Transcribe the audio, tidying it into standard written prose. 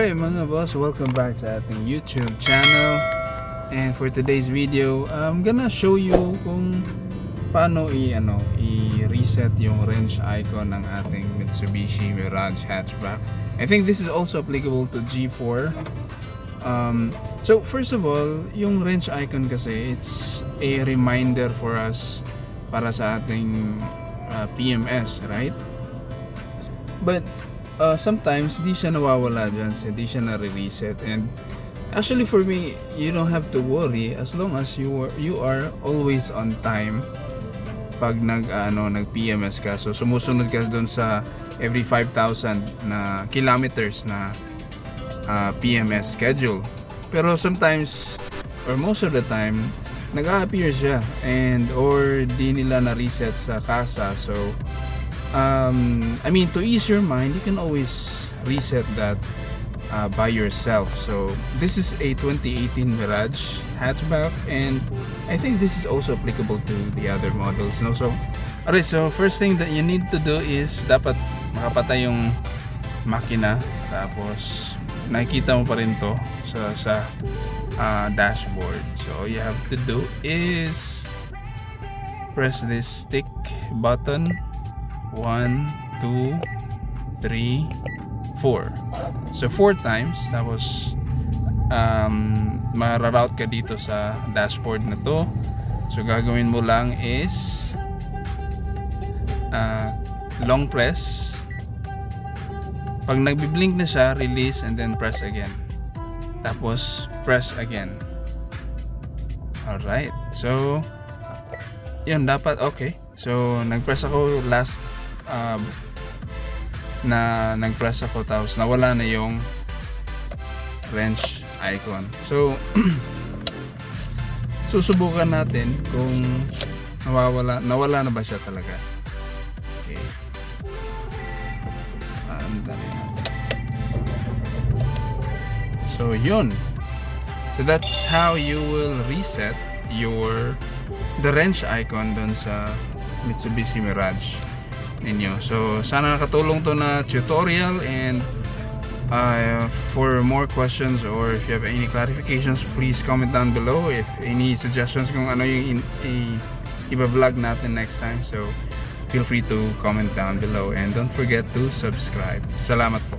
Alright mga boss, welcome back sa ating YouTube channel. And for today's video, I'm gonna show you kung paano i-reset yung wrench icon ng ating Mitsubishi Mirage Hatchback. I think this is also applicable to G4. So first of all, yung wrench icon kasi, it's a reminder for us para sa ating PMS, right? But sometimes di siya nawawala dyan, di siya nare-reset. And actually for me, you don't have to worry as long as you are always on time pag nag-PMS ka. So sumusunod ka doon sa every 5,000 na kilometers na PMS schedule. Pero sometimes, or most of the time, nag-a-appear siya or di nila na-reset sa kasa. So to ease your mind, you can always reset that by yourself. So this is a 2018 Mirage Hatchback, and I think this is also applicable to the other models. No? So first thing that you need to do is dapat makapatay yung makina, tapos nakikita mo pa rin to sa dashboard. So all you have to do is press this stick button 1, 2, 3, 4. So 4 times, tapos mararoute ka dito sa dashboard na to. So gagawin mo lang is long press. Pag nagbi-blink na siya, release and then press again. Tapos press again. Alright, so yun, dapat okay. So nag-press ako last na nag-press ako, tapos nawala na yung wrench icon. So susubukan natin kung nawala na ba siya talaga. Okay. So yun. So that's how you will reset the wrench icon dun sa Mitsubishi Mirage ninyo. So sana nakatulong to na tutorial, and for more questions or if you have any clarifications, please comment down below. If any suggestions kung ano yung i-vlog natin next time, so feel free to comment down below, and don't forget to subscribe. Salamat po.